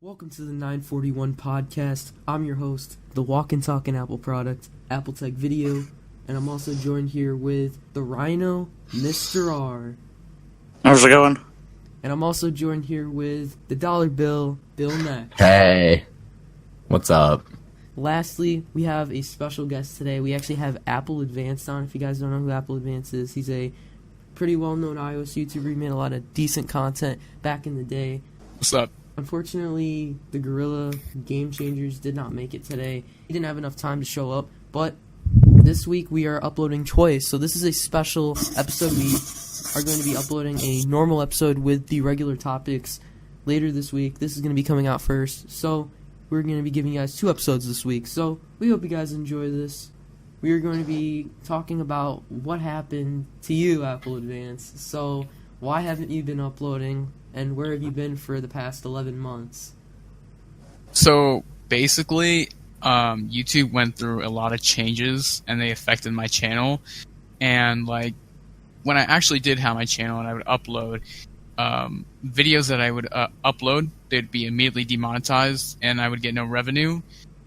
Welcome to the 941 podcast. I'm your host, the Walk and Talk and Apple product, Apple Tech Video, and I'm also joined here with the Rhino, Mr. R. How's it going? And I'm also joined here with the Dollar Bill, Bill Neck. Hey, what's up? Lastly, we have a special guest today. We actually have Apple Advanced on. If you guys don't know who Apple Advanced is, he's a pretty well-known iOS YouTuber. He made a lot of decent content back in the day. What's up? Unfortunately, the Gorilla Game Changers did not make it today. He didn't have enough time to show up, but this week we are uploading twice. So this is a special episode. We are going to be uploading a normal episode with the regular topics later this week. This is going to be coming out first. So we're going to be giving you guys 2 episodes this week. So we hope you guys enjoy this. We are going to be talking about what happened to you, Apple Advanced. So why haven't you been uploading? And where have you been for the past 11 months? So basically, YouTube went through a lot of changes, and they affected my channel. And like, when I actually did have my channel and I would upload videos that I would upload, they'd be immediately demonetized, and I would get no revenue.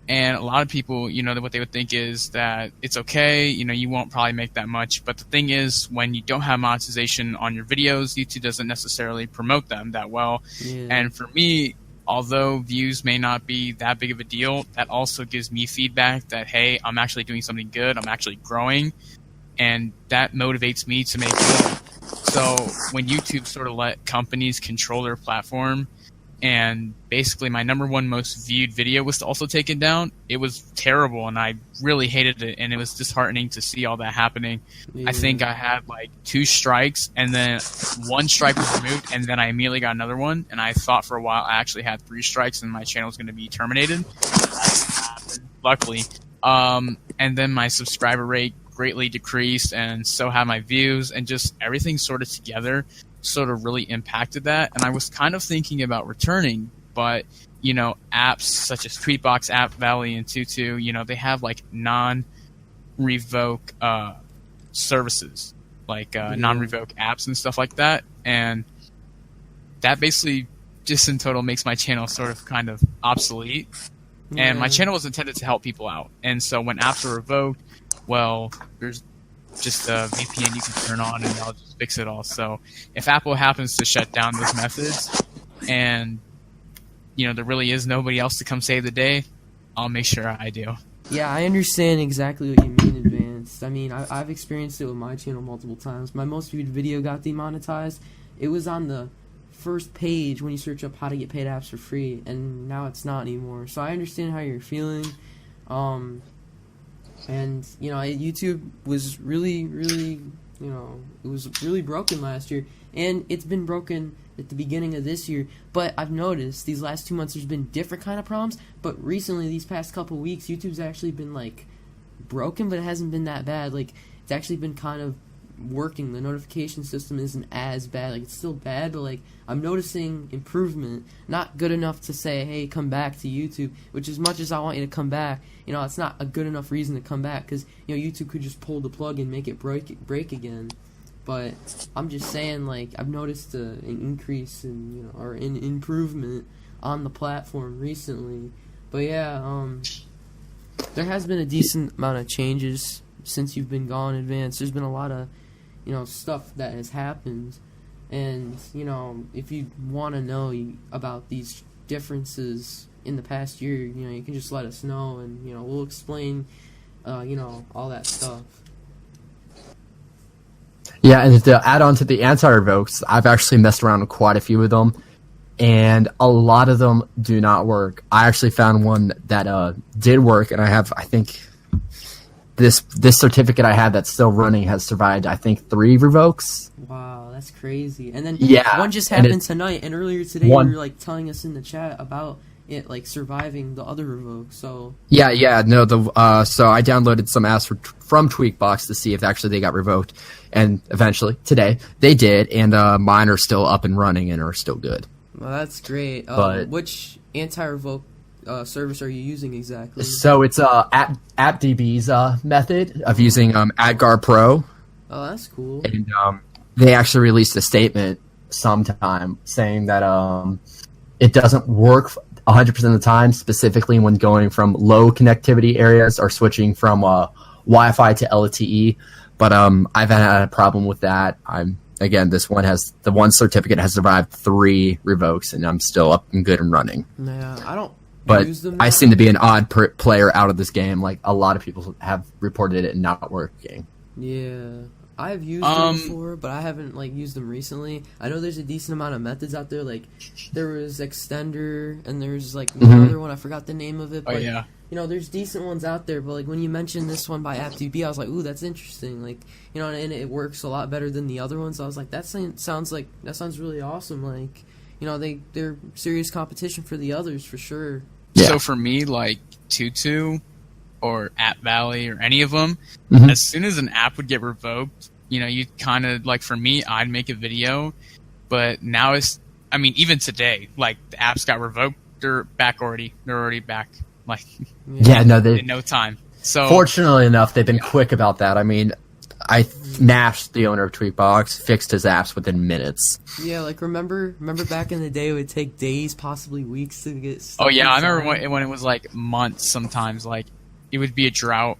And a lot of people, what they would think is that it's okay, you won't probably make that much. But the thing is, when you don't have monetization on your videos, YouTube doesn't necessarily promote them that well. Yeah. And for me, although views may not be that big of a deal, that also gives me feedback that, hey, I'm actually doing something good, I'm actually growing, and that motivates me to make more. So when YouTube sort of let companies control their platform, and basically my number 1 most viewed video was also taken down, it was terrible, and I really hated it, and it was disheartening to see all that happening. Yeah. I think I had like 2 strikes, and then 1 strike was removed, and then I immediately got another one, and I thought for a while I actually had 3 strikes and my channel was going to be terminated. That happened, luckily. And then my subscriber rate greatly decreased, and so have my views, and just everything sort of together sort of really impacted that. And I was kind of thinking about returning, but apps such as Tweetbox, App Valley, and Tutu, they have like non-revoke services, like non-revoke apps and stuff like that, and that basically just in total makes my channel sort of kind of obsolete. Yeah. And my channel was intended to help people out, and so when apps are revoked, well, there's just a VPN you can turn on and I'll just fix it all. So if Apple happens to shut down those methods and there really is nobody else to come save the day, I'll make sure I do. Yeah, I understand exactly what you mean, Advanced. I mean, I've experienced it with my channel multiple times. My most viewed video got demonetized. It was on the first page when you search up how to get paid apps for free, and now it's not anymore. So I understand how you're feeling. And, YouTube was really, it was really broken last year. And it's been broken at the beginning of this year. But I've noticed these last 2 months there's been different kind of problems. But recently, these past couple weeks, YouTube's actually been, broken, but it hasn't been that bad. It's actually been kind of working. The notification system isn't as bad. It's still bad, but, I'm noticing improvement. Not good enough to say, hey, come back to YouTube, which as much as I want you to come back, it's not a good enough reason to come back, because, YouTube could just pull the plug and make it break again. But I'm just saying, I've noticed an increase in, or an improvement on the platform recently. But yeah, there has been a decent amount of changes since you've been gone, Advanced. There's been a lot of, stuff that has happened. And, if you want to know about these differences in the past year, you can just let us know, and, we'll explain, all that stuff. Yeah, and to add on to the anti-revokes, I've actually messed around with quite a few of them, and a lot of them do not work. I actually found one that did work, and I think this certificate I have that's still running has survived, I think, 3 revokes. Wow, that's crazy. And then yeah, one just happened tonight, and earlier today you were telling us in the chat about it surviving the other revoke. So so I downloaded some apps from Tweetbox to see if actually they got revoked, and eventually today they did, and mine are still up and running and are still good. Well, that's great. But which anti-revoke service are you using exactly? So it's AppDB's method of using AdGuard Pro. Oh, that's cool. And they actually released a statement sometime saying that it doesn't work. 100% of the time, specifically when going from low connectivity areas or switching from Wi-Fi to LTE. But I've had a problem with that. This one certificate has survived 3 revokes, and I'm still up and good and running. Yeah, I don't But use them. I seem to be an odd player out of this game. Like, a lot of people have reported it not working. Yeah, I've used them before, but I haven't used them recently. I know there's a decent amount of methods out there. Like, there was Extender, and there's one other one. I forgot the name of it. But, yeah. There's decent ones out there. But when you mentioned this one by AppDB, I was like, ooh, that's interesting. And it works a lot better than the other ones. I was like, that sounds really awesome. They're serious competition for the others for sure. Yeah. So for me, Tutu or App Valley or any of them, as soon as an app would get revoked, you kind of, for me, I'd make a video. But now even today, the apps got revoked, they're back already. They're already back. In no time. So fortunately enough, they've been quick about that. I mean, Nash, the owner of Tweakbox, fixed his apps within minutes. Yeah, remember back in the day, it would take days, possibly weeks to get stuff. Oh yeah, I remember when it was months sometimes. It would be a drought.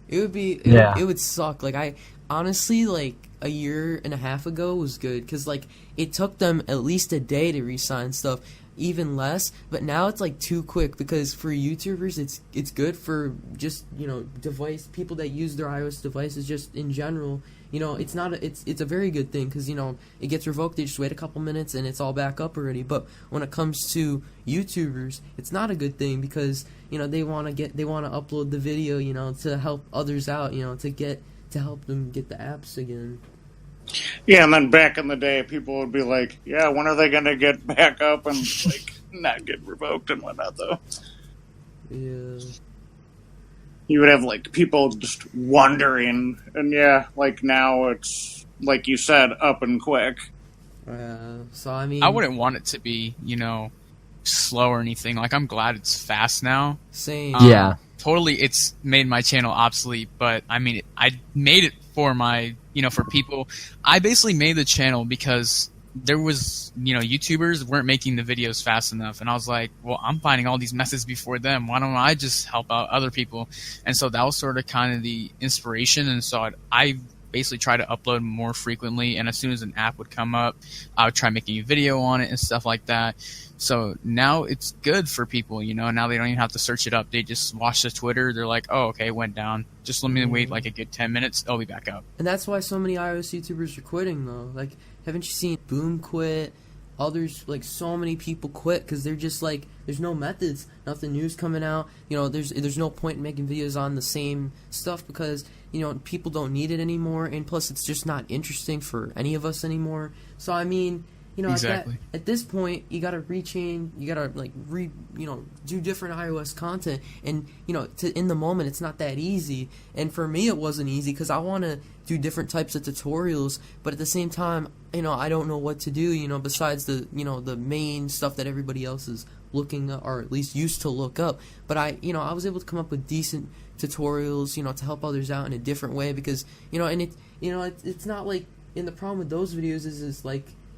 It would be. It would suck. I honestly a year and a half ago was good because it took them at least a day to re-sign stuff. Even less, but now it's too quick because for YouTubers it's good for just device people that use their iOS devices just in general. It's a very good thing because it gets revoked, they just wait a couple minutes and it's all back up already. But when it comes to YouTubers, it's not a good thing because they want to upload the video to help others out, to help them get the apps again. Yeah, and then back in the day, people would be like, yeah, when are they going to get back up and, not get revoked and whatnot, though? Yeah. You would have, people just wondering, and now it's, like you said, up and quick. So, I mean... I wouldn't want it to be, slow or anything. I'm glad it's fast now. Same. Yeah. Totally, it's made my channel obsolete, but, I made it for my... for people, I basically made the channel because there was, YouTubers weren't making the videos fast enough. And I was like, well, I'm finding all these methods before them. Why don't I just help out other people? And so that was sort of kind of the inspiration. And so I basically try to upload more frequently. And as soon as an app would come up, I would try making a video on it and stuff like that. So now it's good for people, now they don't even have to search it up. They just watch the Twitter. They're like, oh, okay, it went down. Just let me wait a good 10 minutes. I'll be back up. And that's why so many iOS YouTubers are quitting, though. Haven't you seen Boom quit? Others, so many people quit because they're just there's no methods, nothing new's coming out. There's no point in making videos on the same stuff because, people don't need it anymore. And plus, it's just not interesting for any of us anymore. So, I mean... Exactly. At this point, you gotta rechain. You gotta do different iOS content, and in the moment, it's not that easy. And for me, it wasn't easy because I want to do different types of tutorials, but at the same time, I don't know what to do. Besides the the main stuff that everybody else is looking up, or at least used to look up. But I was able to come up with decent tutorials, to help others out in a different way because it's not and the problem with those videos is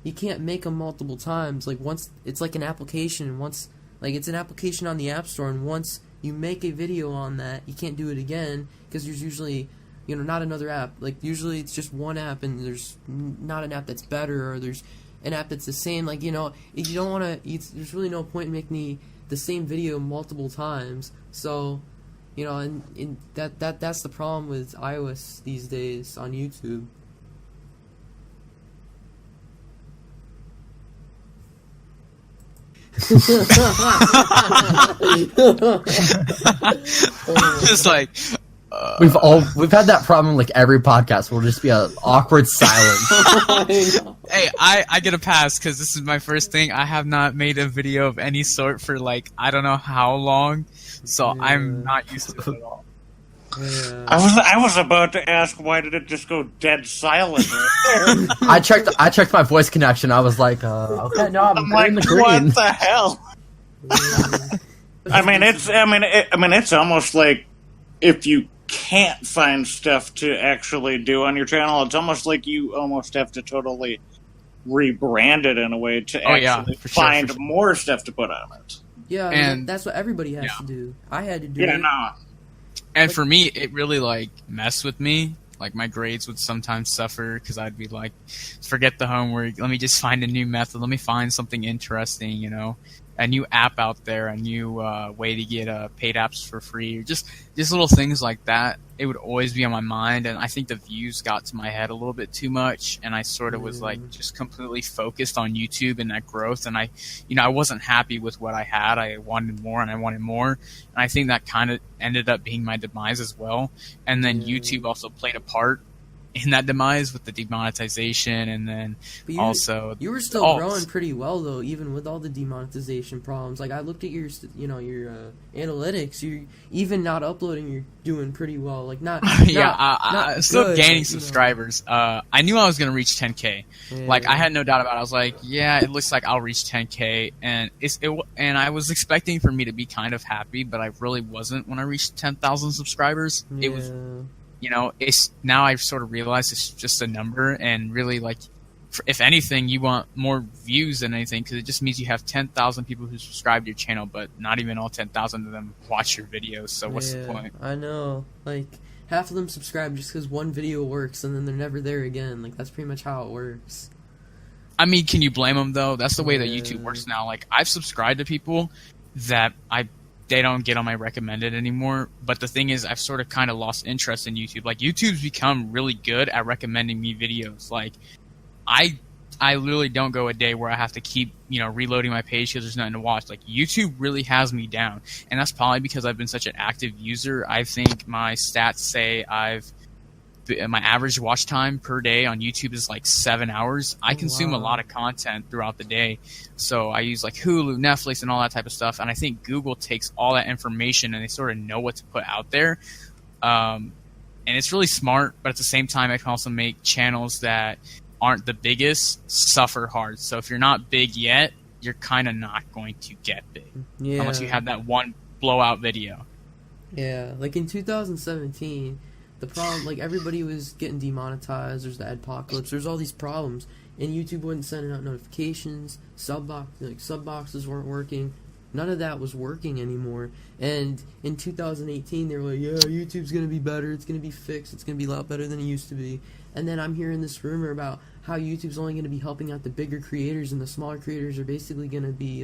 you can't make them multiple times. Once it's an application, once it's an application on the App Store, and once you make a video on that, you can't do it again because there's usually not another app. Usually it's just one app, and there's not an app that's better, or there's an app that's the same. You don't want to. There's really no point in making the same video multiple times. So, and that's the problem with iOS these days on YouTube. Just we've had that problem every podcast. We'll just be an awkward silence. Hey, I get a pass because this is my first thing. I have not made a video of any sort for I don't know how long, so yeah. I'm not used to it at all. Yeah. I was about to ask, why did it just go dead silent right there? I checked my voice connection. I was like, okay, no, I'm in the green. What the hell? It's almost like if you can't find stuff to actually do on your channel, it's almost like you almost have to totally rebrand it in a way to find more stuff to put on it. Yeah, And that's what everybody has yeah. to do. I had to do Yeah, it. no. And for me, it really like messed with me. Like my grades would sometimes suffer because I'd be like, forget the homework. Let me just find a new method. Let me find something interesting, you know, a new app out there, a new way to get paid apps for free, or just little things like that. It would always be on my mind, and I think the views got to my head a little bit too much, and I sort of was like just completely focused on YouTube and that growth, and I wasn't happy with what I had. I wanted more, and I wanted more, and I think that kind of ended up being my demise as well. And then YouTube also played a part in that demise with the demonetization, and then But you were still growing pretty well though, even with all the demonetization problems. Like I looked at your analytics. You're even not uploading. You're doing pretty well. Like not I'm still good, gaining but, subscribers. I knew I was gonna reach 10K. Yeah. Like I had no doubt about it. I was like, yeah, it looks like I'll reach 10K, and and I was expecting for me to be kind of happy, but I really wasn't when I reached 10,000 subscribers. It was. It's now I've sort of realized it's just a number, and really, like, if anything, you want more views than anything, because it just means you have 10,000 people who subscribe to your channel, but not even all 10,000 of them watch your videos. So what's the point? I know. Like half of them subscribe just because one video works, and then they're never there again. Like that's pretty much how it works. I mean, can you blame them though? That's the way that YouTube works now. Like I've subscribed to people that they don't get on my recommended anymore. But the thing is, I've sort of kind of lost interest in YouTube. Like YouTube's become really good at recommending me videos. Like I literally don't go a day where I have to keep, reloading my page because there's nothing to watch. Like YouTube really has me down. And that's probably because I've been such an active user. I think my stats say my average watch time per day on YouTube is like 7 hours. I consume a lot of content throughout the day. So I use like Hulu, Netflix, and all that type of stuff. And I think Google takes all that information and they sort of know what to put out there. And it's really smart, but at the same time, I can also make channels that aren't the biggest suffer hard. So if you're not big yet, you're kind of not going to get big. Yeah. Unless you have that one blowout video. Yeah, like in 2017... the problem, like everybody was getting demonetized. There's the adpocalypse. There's all these problems, and YouTube wasn't sending out notifications. Sub boxes weren't working. None of that was working anymore. And in 2018, they were like, "Yeah, YouTube's gonna be better. It's gonna be fixed. It's gonna be a lot better than it used to be." And then I'm hearing this rumor about how YouTube's only gonna be helping out the bigger creators, and the smaller creators are basically gonna be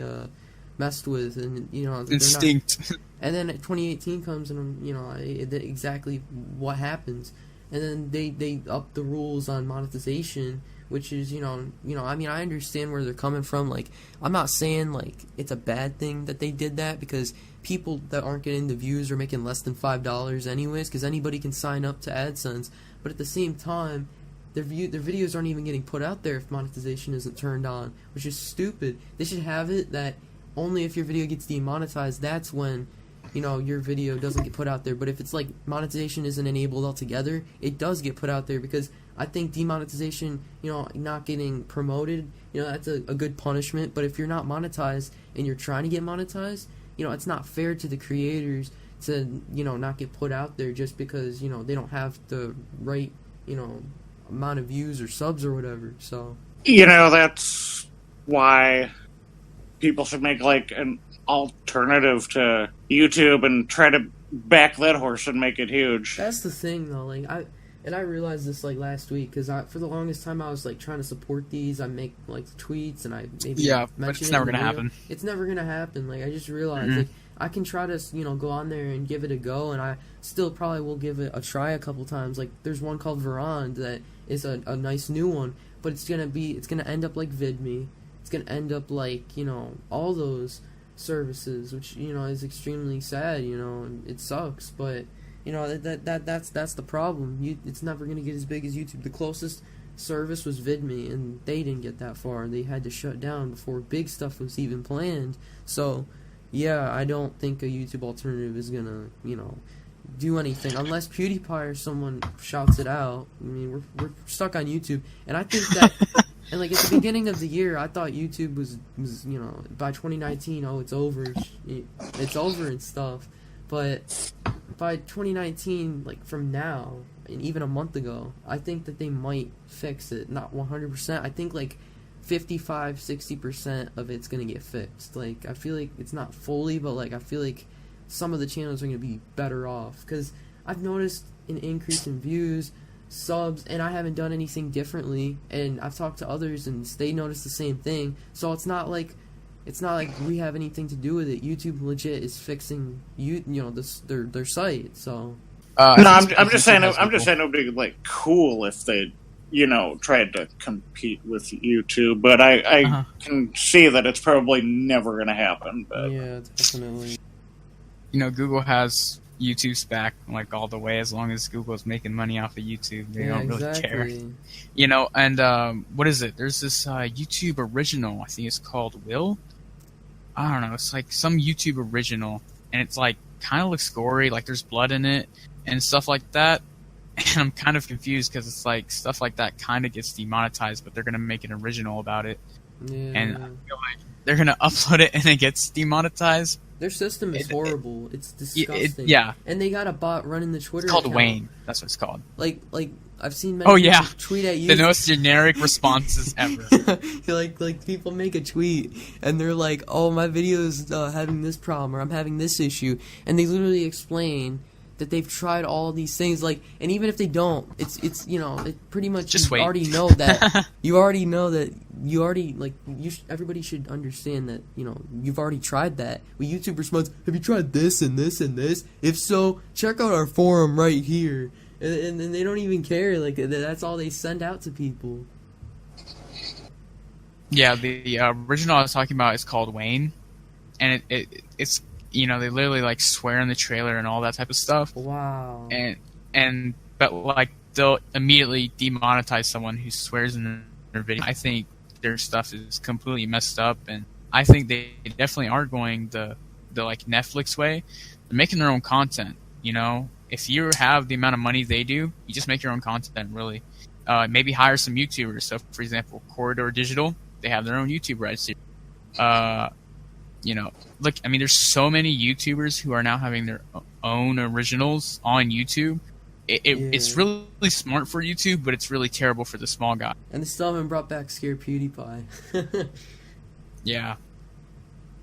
messed with, and instinct. And then 2018 comes, and exactly what happens, and then they up the rules on monetization, which is I mean, I understand where they're coming from. Like I'm not saying like it's a bad thing that they did that, because people that aren't getting the views are making less than $5 anyways, because anybody can sign up to AdSense. But at the same time, their videos aren't even getting put out there if monetization isn't turned on, which is stupid. They should have it that only if your video gets demonetized, that's when, your video doesn't get put out there. But if it's like monetization isn't enabled altogether, it does get put out there, because I think demonetization, not getting promoted, that's a good punishment. But if you're not monetized and you're trying to get monetized, it's not fair to the creators to, not get put out there just because, they don't have the right, amount of views or subs or whatever. So that's why people should make like an alternative to YouTube and try to back that horse and make it huge. That's the thing though. Like I realized this like last week, because for the longest time I was like trying to support these. I make like tweets and I maybe but it's never gonna happen. It's never gonna happen. Like I just realized like I can try to go on there and give it a go, and I still probably will give it a try a couple times. Like there's one called Verond that is a nice new one, but it's gonna end up like VidMe. It's gonna end up like all those services, which is extremely sad. And it sucks, but that's the problem. It's never gonna get as big as YouTube. The closest service was VidMe, and they didn't get that far. They had to shut down before big stuff was even planned. So yeah, I don't think a YouTube alternative is gonna do anything unless PewDiePie or someone shouts it out. I mean, we're stuck on YouTube, and I think that. And like at the beginning of the year, I thought YouTube was by 2019, it's over, and stuff. But by 2019, like from now, and even a month ago, I think that they might fix it. Not 100%. I think like 55-60% of it's gonna get fixed. Like, I feel like it's not fully, but like I feel like some of the channels are gonna be better off, because I've noticed an increase in views, subs, and I haven't done anything differently, and I've talked to others and they notice the same thing. So it's not like we have anything to do with it. YouTube legit is fixing their site. So no, I'm just saying it would be like cool if they tried to compete with YouTube, but I can see that it's probably never going to happen. But yeah, definitely. Google has YouTube's back like all the way, as long as Google's making money off of YouTube. They don't really care. And what is it? There's this YouTube original, I think it's called Will. I don't know, it's like some YouTube original, and it's like kind of looks gory, like there's blood in it and stuff like that. And I'm kind of confused because it's like stuff like that kind of gets demonetized, but they're going to make an original about it. Yeah. And I feel like they're going to upload it and it gets demonetized. Their system is horrible. It's disgusting. Yeah. And they got a bot running the Twitter account. It's called account. Wayne. That's what it's called. Like I've seen many people tweet at you. The most generic responses ever. like people make a tweet and they're like, "Oh, my video's having this problem, or I'm having this issue," and they literally explain that they've tried all these things, like, and even if they don't, it's it pretty much just wait. Already know that everybody should understand that you've already tried that. When YouTube responds, "Have you tried this and this and this? If so, check out our forum right here," and they don't even care. Like, that's all they send out to people. Yeah, the original I was talking about is called Wayne, and it's they literally like swear in the trailer and all that type of stuff. Wow. But like they'll immediately demonetize someone who swears in their video. I think their stuff is completely messed up, and I think they definitely are going the like Netflix way. They're making their own content. If you have the amount of money they do, you just make your own content. Really, maybe hire some YouTubers. So, for example, Corridor Digital, they have their own YouTube Red series. Look, I mean, there's so many YouTubers who are now having their own originals on YouTube. It's really smart for YouTube, but it's really terrible for the small guy. And they still haven't brought back Scare PewDiePie. Yeah.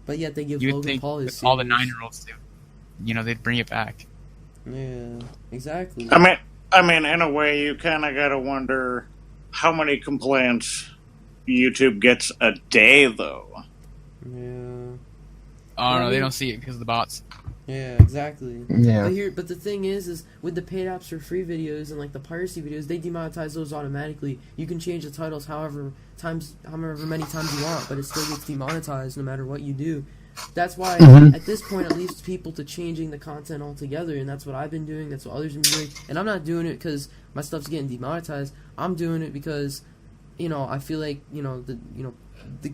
But yet they give You'd Logan think Paul his with series. all the 9-year-olds do. They'd bring it back. Yeah, exactly. I mean, in a way, you kind of gotta wonder how many complaints YouTube gets a day, though. Yeah. Oh, no, they don't see it because of the bots. Yeah, exactly. Yeah. But the thing is with the paid apps for free videos and like the piracy videos, they demonetize those automatically. You can change the titles however many times you want, but it still gets demonetized no matter what you do. That's why at this point it leaves people to changing the content altogether, and that's what I've been doing. That's what others have been doing, and I'm not doing it because my stuff's getting demonetized. I'm doing it because I feel like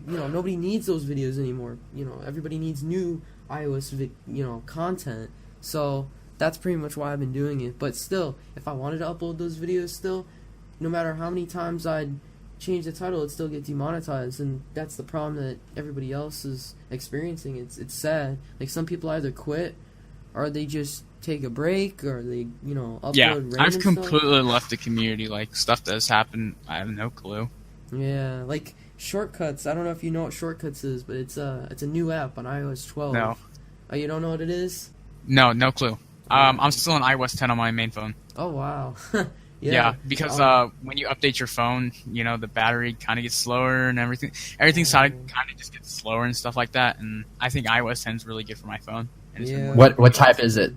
nobody needs those videos anymore. Everybody needs new iOS content. So that's pretty much why I've been doing it. But still, if I wanted to upload those videos still, no matter how many times I'd change the title, it'd still get demonetized, and that's the problem that everybody else is experiencing. It's sad. Like, some people either quit or they just take a break, or they upload random I've completely stuff. left the community. Like, stuff that has happened, I have no clue. Yeah, like Shortcuts. I don't know if you know what Shortcuts is, but it's a new app on iOS 12. No. Oh, you don't know what it is? No clue. I'm still on iOS 10 on my main phone. Oh, wow. Yeah, because when you update your phone, the battery kind of gets slower and everything. Everything kind of just gets slower and stuff like that. And I think iOS 10 is really good for my phone. And Yeah. What type is it?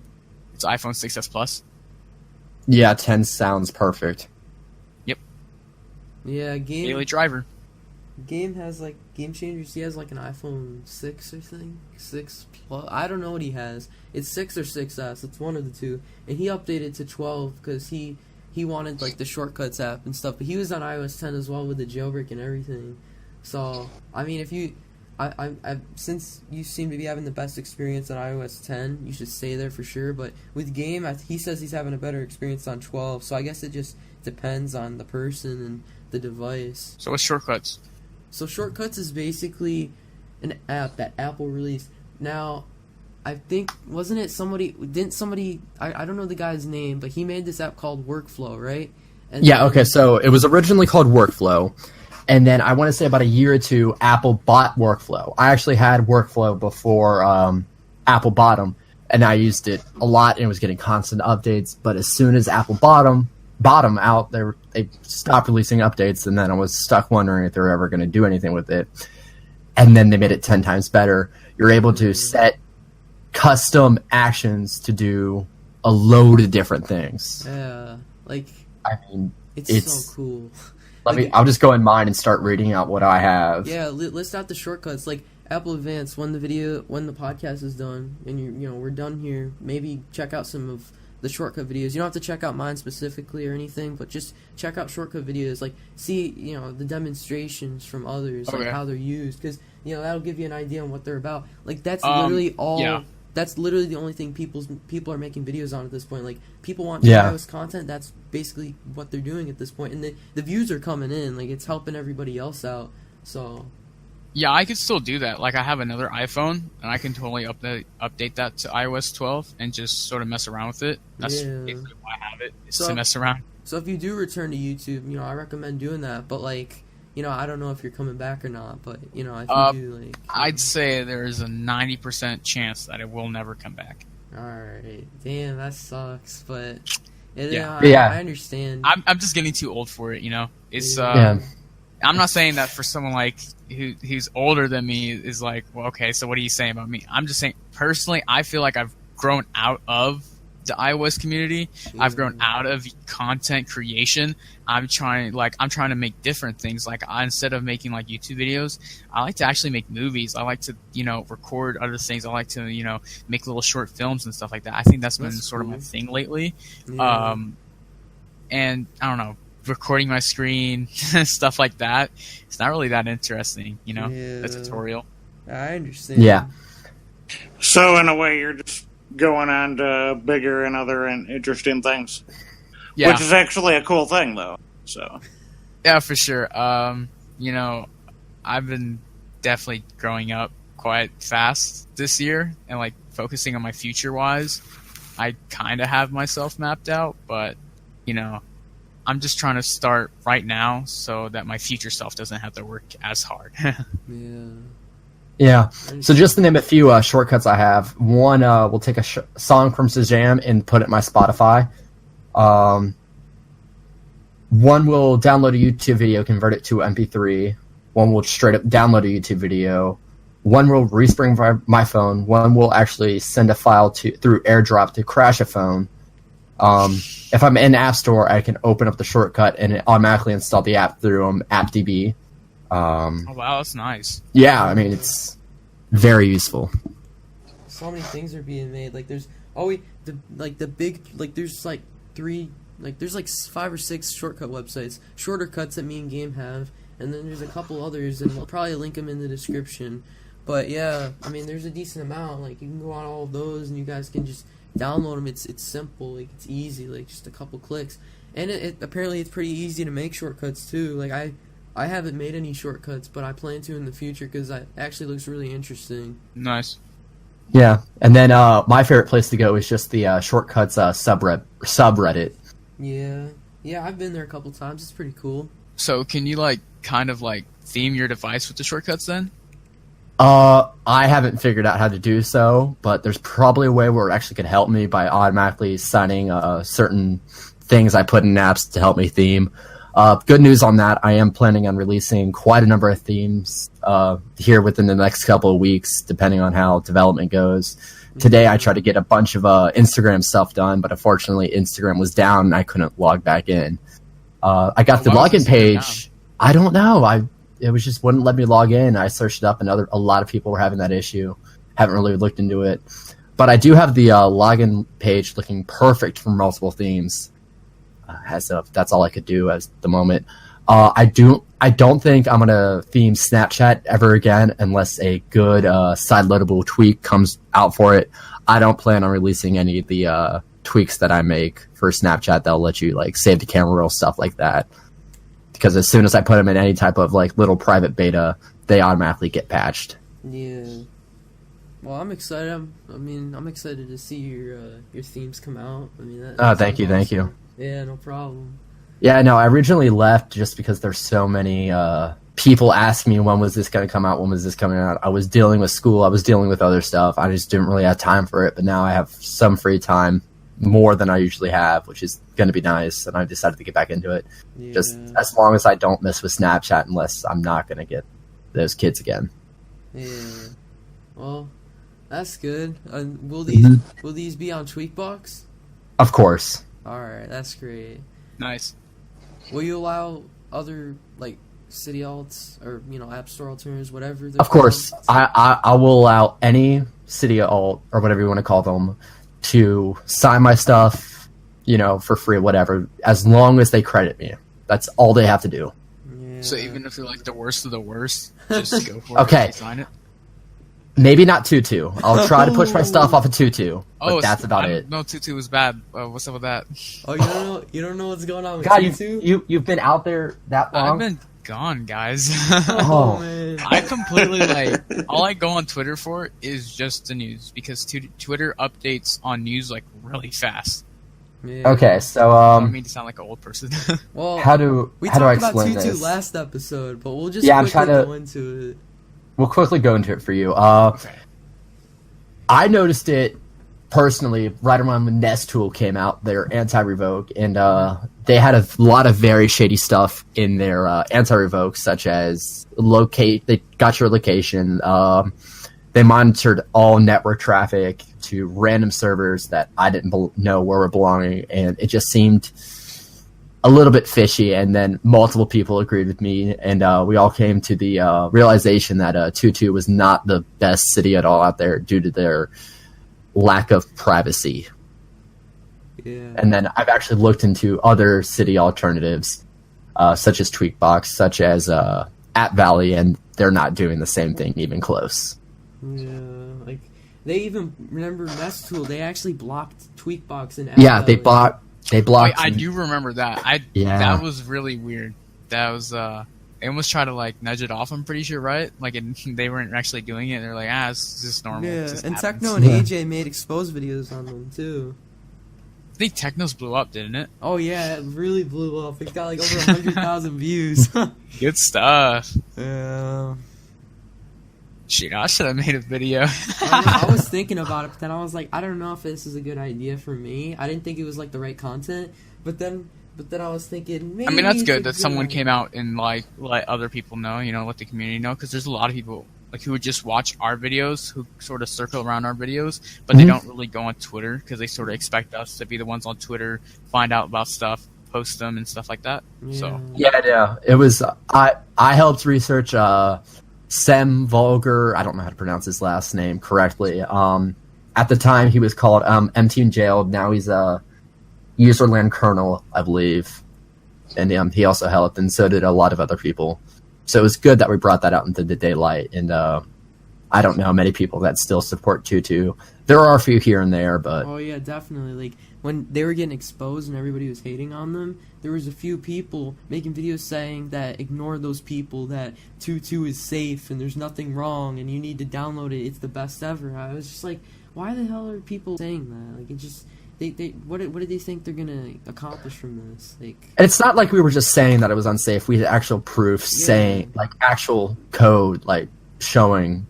It's iPhone 6s Plus. Yeah, 10 sounds perfect. Yep. Yeah, Daily driver. Game has like Game Changers. He has like an iPhone 6 or something, 6 Plus. I don't know what he has. It's 6 or 6S. It's one of the two. And he updated to 12 because he wanted like the Shortcuts app and stuff. But he was on iOS 10 as well with the jailbreak and everything. So I mean, if you, since you seem to be having the best experience on iOS 10, you should stay there for sure. But with Game, he says he's having a better experience on 12. So I guess it just depends on the person and the device. So what's Shortcuts? So Shortcuts is basically an app that Apple released. Now, I think, wasn't it somebody, I don't know the guy's name, but he made this app called Workflow, right? And Yeah, okay, so it was originally called Workflow, And then I want to say about a year or two, Apple bought Workflow. I actually had Workflow before Apple bought them, and I used it a lot and it was getting constant updates. But as soon as Apple bought them out, they stopped releasing updates, and then I was stuck wondering if they were ever going to do anything with it. And then they made it 10 times better. You're able to set custom actions to do a load of different things. Yeah, like I mean, it's so cool. I'll just go in mine and start reading out what I have. Yeah, list out the shortcuts. Like Apple Advance, when the podcast is done, and we're done here. Maybe check out some of the shortcut videos. You don't have to check out mine specifically or anything, but just check out shortcut videos. Like see, the demonstrations from others, like how they're used, because that'll give you an idea on what they're about. Like that's literally all. Yeah. That's literally the only thing people are making videos on at this point. Like people want iOS content. That's basically what they're doing at this point, and the views are coming in. Like it's helping everybody else out. So yeah, I could still do that. Like I have another iPhone, and I can totally update that to iOS 12 and just sort of mess around with it. That's basically why I have it, is to mess around. So if you do return to YouTube, I recommend doing that. But like, I don't know if you're coming back or not. But if you do, like, I'd say there's a 90% chance that it will never come back. All right, damn, that sucks. But I understand. I'm just getting too old for it. It's I'm not saying that for someone like who's older than me is like, well, okay, so what are you saying about me? I'm just saying personally, I feel like I've grown out of the iOS community. I've grown out of content creation. I'm trying to make different things. Like instead of making like YouTube videos, I like to actually make movies. I like to record other things. I like to make little short films and stuff like that. I think that's been sort of my thing lately. Yeah. And I don't know, recording my screen, stuff like that. It's not really that interesting, the tutorial. I understand. Yeah. So in a way, you're just going on to bigger and other interesting things. Yeah. Which is actually a cool thing, though. So. Yeah, for sure. I've been definitely growing up quite fast this year, and like focusing on my future wise. I kind of have myself mapped out, but I'm just trying to start right now so that my future self doesn't have to work as hard. Yeah. So just to name a few shortcuts I have. One, we'll take a song from Shazam and put it in my Spotify. One will download a YouTube video, convert it to MP3. One will straight up download a YouTube video. One will respring my phone. One will actually send a file through AirDrop to crash a phone. If I'm in the App Store, I can open up the shortcut and it automatically install the app through AppDB. Oh wow, that's nice. Yeah, I mean it's very useful. So many things are being made. Like there's there's like 5 or 6 shortcut websites, shorter cuts that me and Game have, and then there's a couple others, and we'll probably link them in the description. But yeah, I mean there's a decent amount. Like you can go on all of those, and you guys can just download them. It's simple, like it's easy, like just a couple clicks, and it apparently it's pretty easy to make shortcuts too. Like I haven't made any shortcuts, but I plan to in the future because it actually looks really interesting. Nice. Yeah, and then my favorite place to go is just the shortcuts subreddit. Yeah, I've been there a couple times. It's pretty cool. So can you kind of theme your device with the shortcuts then? I haven't figured out how to do so, but there's probably a way where it actually could help me by automatically signing certain things I put in apps to help me theme. Good news on that, I am planning on releasing quite a number of themes here within the next couple of weeks, depending on how development goes. Today I tried to get a bunch of Instagram stuff done, but unfortunately Instagram was down and I couldn't log back in. I got the login page. I don't know. It was just wouldn't let me log in. I searched it up, and a lot of people were having that issue. Haven't really looked into it, but I do have the login page looking perfect for multiple themes. That's all I could do at the moment. I don't think I'm gonna theme Snapchat ever again unless a good side-loadable tweak comes out for it. I don't plan on releasing any of the tweaks that I make for Snapchat that'll let you save the camera roll, stuff like that. Because as soon as I put them in any type of little private beta, they automatically get patched. Yeah. Well, I'm excited. I'm excited to see your themes come out. I mean, thank you. Yeah, no problem. Yeah, no, I originally left just because there's so many people asking me when was this going to come out, when was this coming out. I was dealing with school, I was dealing with other stuff. I just didn't really have time for it, but now I have some free time, more than I usually have, which is going to be nice, and I decided to get back into it. Yeah. Just as long as I don't mess with Snapchat, unless I'm not going to get those kids again. Yeah. Well, that's good. Will these be on Tweakbox? Of course. Alright, that's great. Nice. Will you allow other, like, city alts or, App Store alternatives, whatever? Of course. I will allow any city alt, or whatever you want to call them, to sign my stuff, for free, whatever, as long as they credit me. That's all they have to do. Yeah. So even if you're like the worst of the worst, just go for Okay. it. Sign it. Maybe not Tutu. I'll try to push my stuff off of Tutu, but Oh, that's about it. No, Tutu was bad. What's up with that? Oh, you don't know what's going on with God, Tutu? you've been out there that long? I've been gone, guys. Oh. Man. I completely all I go on Twitter for is just the news, because Twitter updates on news like really fast. Yeah. Okay, so I don't mean to sound like an old person. Well, how do we I talked about explain Tutu this? last episode, but we'll just Yeah, I'm quickly trying to- go into it. We'll quickly go into it for you. Okay. I noticed it personally right around when Nest Tool came out, their anti-revoke, and they had a lot of very shady stuff in their anti-revoke, such as they got your location, they monitored all network traffic to random servers that I didn't know where were belonging, and it just seemed a little bit fishy. And then multiple people agreed with me, and we all came to the realization that Tutu was not the best city at all out there due to their lack of privacy. Yeah. And then I've actually looked into other city alternatives, such as Tweakbox, such as App Valley, and they're not doing the same thing even close. Yeah, like they even remember Nest Tool. They actually blocked Tweakbox and Yeah, they blocked. Wait, I do remember that. Yeah. That was really weird. That was they almost tried to like nudge it off. I'm pretty sure, right? Like they weren't actually doing it. They're like, it's just normal. Yeah, It just and happens. Techno and Yeah. AJ made exposed videos on them too. I think Technos blew up, didn't it? Oh yeah, it really blew up. It got like over 100,000 views. Good stuff. Yeah. Shit, I should have made a video. I was thinking about it, but then I was like, I don't know if this is a good idea for me. I didn't think it was like the right content, but then I was thinking, maybe I mean, that's it's a good that someone idea. came out and like let other people know, let the community know, because there's a lot of people like who would just watch our videos, who sort of circle around our videos, but they don't really go on Twitter because they sort of expect us to be the ones on Twitter, find out about stuff, post them and stuff like that. So Yeah, it was. I helped research Sem Vulgar. I don't know how to pronounce his last name correctly. At the time, he was called MT in jail. Now he's a Userland Colonel, I believe, and he also helped, and so did a lot of other people. So it was good that we brought that out into the daylight. And I don't know many people that still support Tutu. There are a few here and there, but Oh yeah, definitely. Like when they were getting exposed and everybody was hating on them, there was a few people making videos saying that ignore those people, that Tutu is safe and there's nothing wrong and you need to download it. It's the best ever. I was just like, why the hell are people saying that? Like it just what do they think they're gonna accomplish from this? Like it's not like we were just saying that it was unsafe. We had actual proof saying, like, actual code, like, showing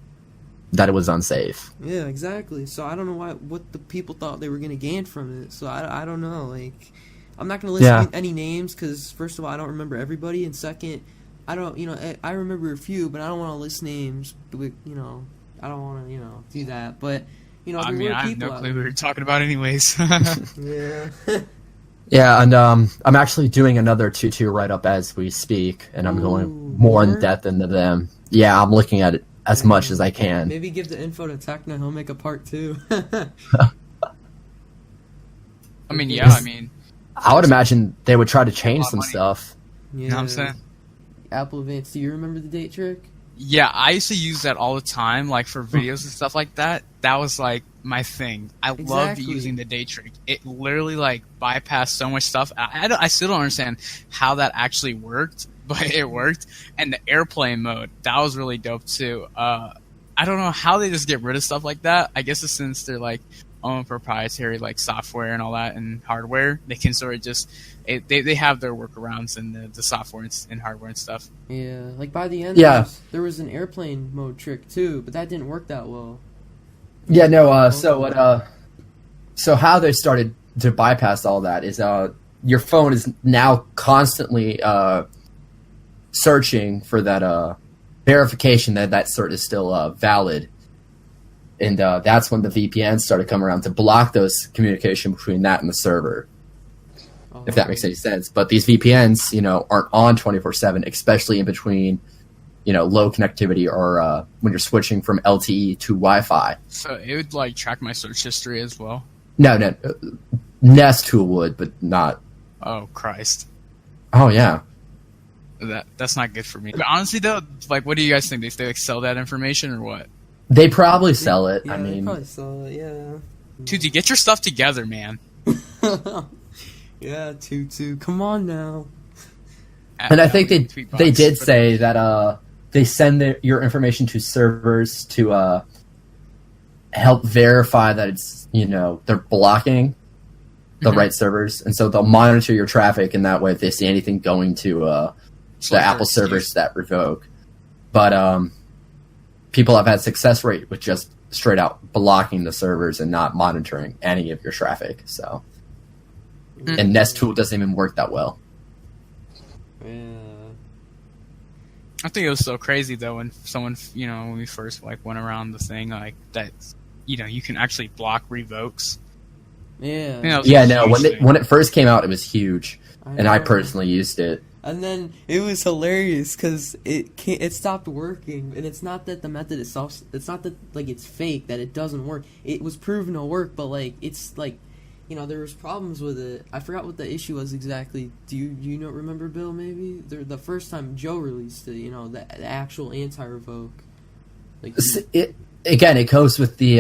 that it was unsafe. yeah, exactly. So I don't know what the people thought they were gonna gain from it. So I don't know. Like I'm not gonna list any names because first of all I don't remember everybody, and second I don't I remember a few, but I don't want to list names. I don't want to do that. But I mean, I have no clue who we were talking about anyways. Yeah. Yeah, and I'm actually doing another Tutu write-up as we speak, and I'm going more in depth into them. Yeah, I'm looking at it as much as I can. Maybe give the info to Techno. He'll make a part 2. I mean, yeah, I would imagine they would try to change some money. stuff. Yeah. You know what I'm saying? Apple Advance. Do you remember the date trick? Yeah, I used to use that all the time, like for videos and stuff like that. That was like my thing. I loved Exactly. using the day trick. It literally like bypassed so much stuff. I still don't understand how that actually worked, but it worked. And the airplane mode, that was really dope too. I don't know how they just get rid of stuff like that. I guess it's since they're like own proprietary like software and all that and hardware, they can sort of just they have their workarounds in the software and hardware and stuff. Yeah, like by the end, Yeah. there was an airplane mode trick too, but that didn't work that well. Yeah, no. So how they started to bypass all that is your phone is now constantly searching for that verification that cert is still valid, and that's when the VPNs started coming around to block those communication between that and the server. If that makes any sense. But these VPNs, aren't on 24/7, especially in between, low connectivity or when you're switching from LTE to Wi-Fi. So it would like track my search history as well. No, Nest tool would, but not. Oh Christ! Oh yeah. That's not good for me. But honestly, though, like, what do you guys think? They like sell that information or what? They probably sell it. Yeah, I they mean, probably sell it. Yeah. Tutti, get your stuff together, man. Yeah, Tutu, come on now. and I think they did say that they send your information to servers to help verify that it's they're blocking the right servers, and so they'll monitor your traffic, and that way if they see anything going to the Apple servers that revoke. But people have had success rate with just straight out blocking the servers and not monitoring any of your traffic. So, and Nest tool doesn't even work that well. Yeah. I think it was so crazy though when someone, when we first like went around the thing like that, you can actually block revokes. Yeah. Yeah, no. When it first came out, it was huge, and I know. personally used it. And then it was hilarious because it stopped working, and it's not that the method itself, it's not that like it's fake that it doesn't work. It was proven to work, but like it's like, there was problems with it. I forgot what the issue was exactly. Do you remember, Bill? Maybe the first time Joe released it, the actual anti-revoke. Like It goes with the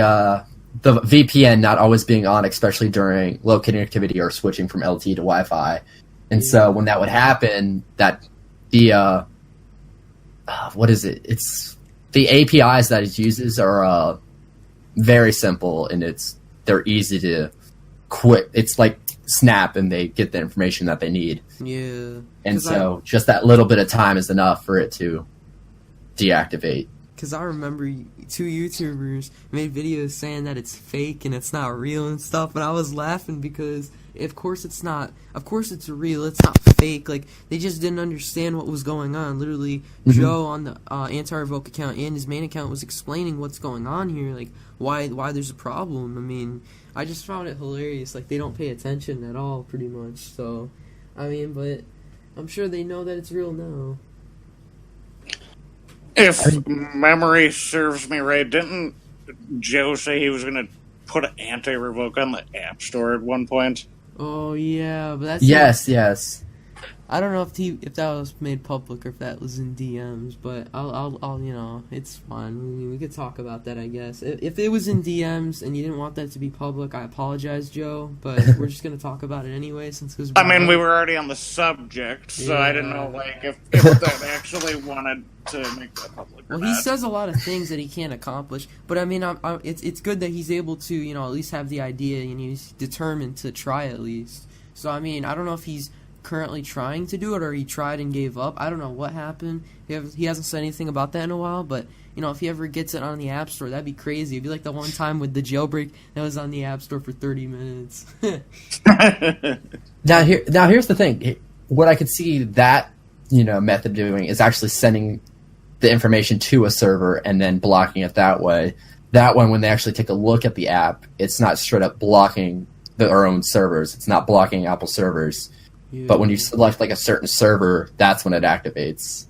VPN not always being on, especially during low connectivity or switching from LTE to Wi-Fi. And so when that would happen, that the what is it? It's the APIs that it uses are very simple, and they're easy to quit. It's like Snap, and they get the information that they need. Yeah. And so just that little bit of time is enough for it to deactivate. Because I remember two YouTubers made videos saying that it's fake and it's not real and stuff, and I was laughing because of course it's not. Of course it's real. It's not fake. Like, they just didn't understand what was going on. Literally, Joe on the anti-revoke account and his main account was explaining what's going on here, like why there's a problem. I mean, I just found it hilarious. Like, they don't pay attention at all, pretty much. So, I mean, but I'm sure they know that it's real now. If memory serves me right, didn't Joe say he was going to put an anti-revoke on the App Store at one point? Oh yeah, but that's Yes. I don't know if that was made public or if that was in DMs, but I'll it's fine. We could talk about that, I guess. If it was in DMs and you didn't want that to be public, I apologize, Joe, but we're just gonna talk about it anyway since it was. I mean, we were already on the subject, so I didn't know if that actually wanted to make that public. Well, he says a lot of things that he can't accomplish, but I mean, it's good that he's able to at least have the idea and he's determined to try at least. So I mean, I don't know if he's currently trying to do it or he tried and gave up. I don't know what happened. He hasn't said anything about that in a while, but if he ever gets it on the App Store, that'd be crazy. It'd be like the one time with the jailbreak that was on the App Store for 30 minutes. Now here's the thing. What I could see that method doing is actually sending the information to a server and then blocking it that way. That one, when they actually take a look at the app, it's not straight up blocking their own servers. It's not blocking Apple servers. Yeah. But when you select like a certain server, that's when it activates.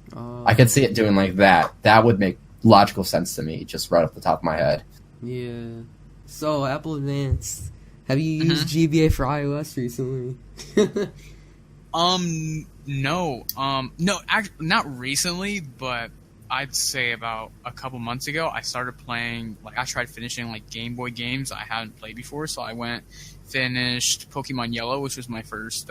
I could see it doing like that. That would make logical sense to me, just right off the top of my head. Yeah. So, Apple Advanced, have you used GBA for iOS recently? No. Not recently, but I'd say about a couple months ago, I started playing, I tried finishing, Game Boy games I hadn't played before, so I finished Pokemon Yellow, which was my first,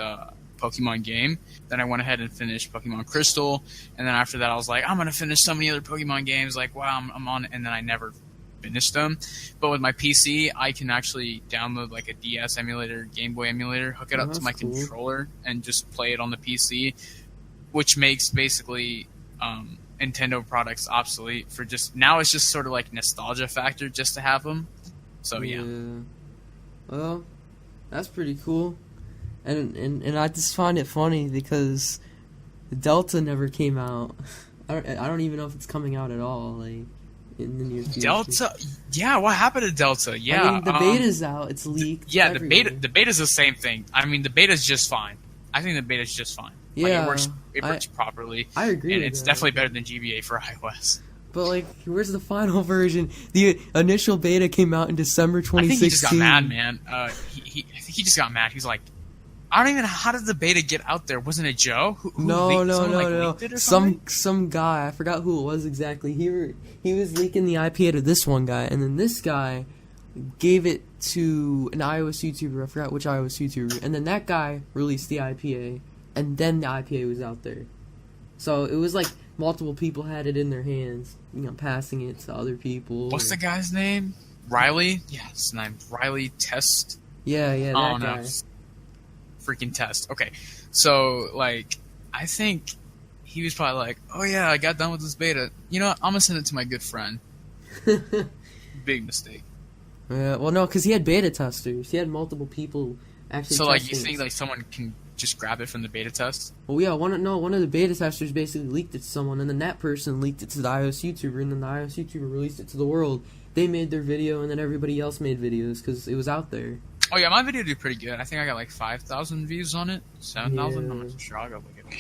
Pokemon game. Then I went ahead and finished Pokemon Crystal, and then after that I was like, I'm gonna finish so many other Pokemon games, wow, I'm on it, and then I never finish them. But with my PC, I can actually download like a DS emulator, Game Boy emulator, hook it up to my controller, and just play it on the PC, which makes basically Nintendo products obsolete for just now. It's just sort of like nostalgia factor just to have them. So yeah. Well, that's pretty cool, and I just find it funny because Delta never came out. I don't even know if it's coming out at all. Like. In the near future. Delta, yeah. What happened to Delta? Yeah, I mean, the beta's out. It's leaked. Yeah, the beta's the same thing. I mean, the beta's just fine. I think the beta's just fine. Yeah, like, it works properly. I agree. And with it's that. definitely better than GBA for iOS. But like, where's the final version? The initial beta came out in December 2016. I think he just got mad, man. I think he just got mad. He's like, I don't even know, how did the beta get out there? Wasn't it Joe? Who no. leaked it or something? Some guy, I forgot who it was exactly. He was leaking the IP to this one guy, and then this guy gave it to an iOS YouTuber. I forgot which iOS YouTuber, and then that guy released the IPA, and then the IPA was out there. So it was like multiple people had it in their hands, passing it to other people. What's the guy's name? Riley? Yeah, his name Riley Test. Yeah, that guy. No. Freaking Test. Okay, so like, I think he was probably like, "Oh yeah, I got done with this beta. You know what? I'm gonna send it to my good friend." Big mistake. Yeah, well, no, because he had beta testers. He had multiple people actually. So like, you testing think like someone can just grab it from the beta test? Well, yeah, one of the beta testers basically leaked it to someone, and then that person leaked it to the iOS YouTuber, and then the iOS YouTuber released it to the world. They made their video, and then everybody else made videos because it was out there. Oh yeah, my video did pretty good. I think I got like 5,000 views on it, 7,000. Yeah. I'm not sure. I'll go look at it.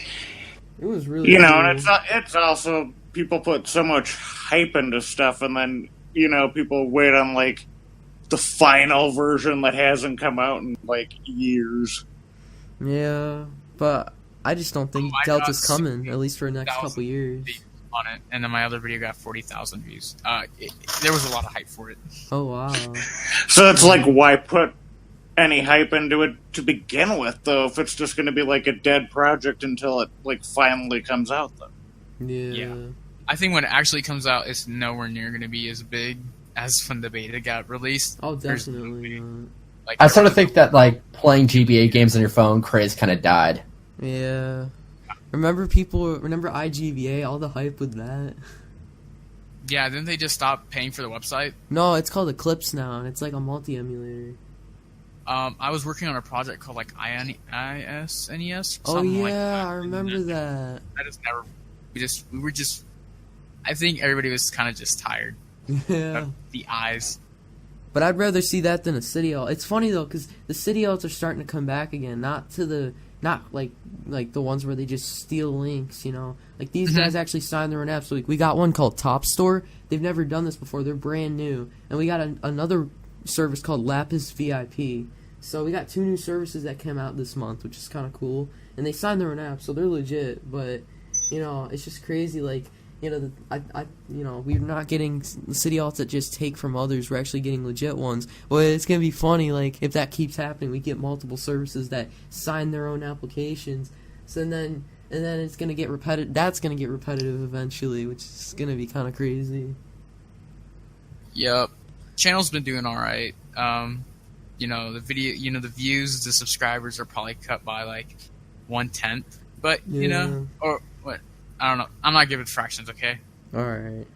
It was really, cool. and it's also people put so much hype into stuff, and then people wait on like the final version that hasn't come out in like years. Yeah, but I just don't think Delta's coming, at least for the next couple years. On it, and then my other video got 40,000 views. There was a lot of hype for it. Oh wow! So it's like, why put any hype into it to begin with, though, if it's just going to be like a dead project until it like finally comes out, though? Yeah. I think when it actually comes out, it's nowhere near going to be as big as when the beta got released. Oh, definitely not. Like, I sort of think that like playing GBA games on your phone craze kind of died. Yeah. Remember IGVA, all the hype with that? Yeah, didn't they just stop paying for the website? No, it's called Eclipse now, and it's like a multi-emulator. I was working on a project called like ISNES. Oh yeah, like that. I remember that. I just never. We were just. I think everybody was kind of just tired Yeah. of the eyes. But I'd rather see that than a city alt. It's funny though, because the city alts are starting to come back again. Not like the ones where they just steal links, Like these guys actually sign their own apps. So we got one called Top Store. They've never done this before. They're brand new. And we got another service called Lapis VIP. So we got 2 new services that came out this month, which is kind of cool. And they signed their own apps, so they're legit. But it's just crazy. Like we're not getting city alts that just take from others. We're actually getting legit ones. Well, it's gonna be funny. Like if that keeps happening, we get multiple services that sign their own applications. So then it's gonna get repetitive. That's gonna get repetitive eventually, which is gonna be kind of crazy. Yep, channel's been doing all right. The video, the views, the subscribers are probably cut by like 1/10. But or what? I don't know. I'm not giving fractions, okay? Alright.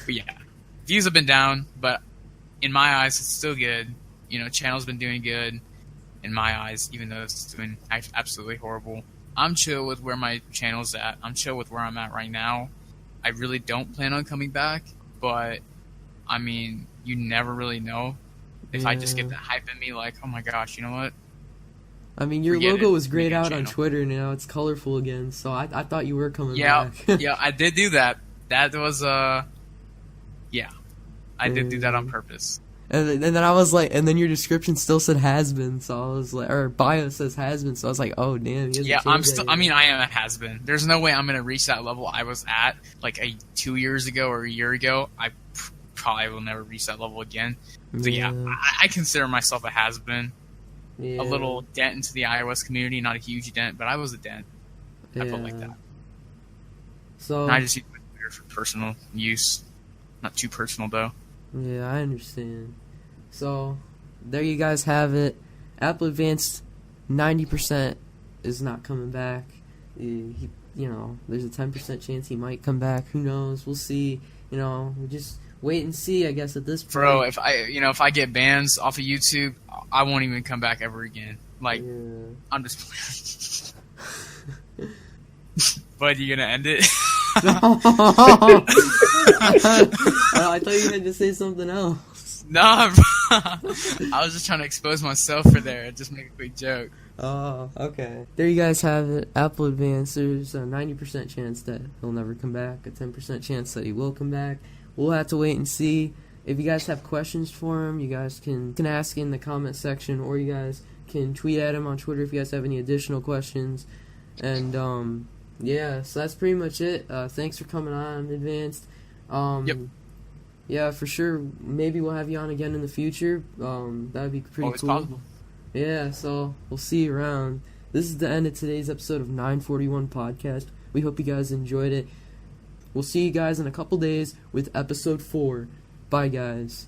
But yeah. Views have been down, but in my eyes, it's still good. Channel's been doing good in my eyes, even though it's doing absolutely horrible. I'm chill with where my channel's at. I'm chill with where I'm at right now. I really don't plan on coming back, but, I mean, you never really know. If I just get that hype in me, like, oh my gosh, you know what? I mean, your logo was grayed out on Twitter, and now it's colorful again, so I thought you were coming back. Yeah, I did do that. That was, I did do that on purpose. And then I was like, and then your description still said has-been, so I was like, or bio says has-been, so I was like, oh, damn. Yeah, I am a has-been. There's no way I'm going to reach that level I was at, like, 2 years ago or a year ago. I probably will never reach that level again. So, yeah, I consider myself a has-been. Yeah. A little dent into the iOS community, not a huge dent, but I was a dent. I felt like that. So and I just use Twitter for personal use. Not too personal, though. Yeah, I understand. So, there you guys have it. Apple Advanced, 90% is not coming back. There's a 10% chance he might come back. Who knows? We'll see. We just wait and see, I guess, at this point. Bro, if I get bans off of YouTube, I won't even come back ever again. Like, Yeah. I'm just Bud, you gonna end it? I thought you had to say something else. Nah, bro. I was just trying to expose myself for there. Just make a quick joke. Oh, okay. There you guys have it. Apple Advanced. There's a 90% chance that he'll never come back. A 10% chance that he will come back. We'll have to wait and see. If you guys have questions for him, you guys can ask in the comment section, or you guys can tweet at him on Twitter if you guys have any additional questions. And, yeah, so that's pretty much it. Thanks for coming on, Advanced. Yep. Yeah, for sure. Maybe we'll have you on again in the future. That'd be pretty Always cool. possible. Yeah, so we'll see you around. This is the end of today's episode of 941 Podcast. We hope you guys enjoyed it. We'll see you guys in a couple days with episode 4. Bye, guys.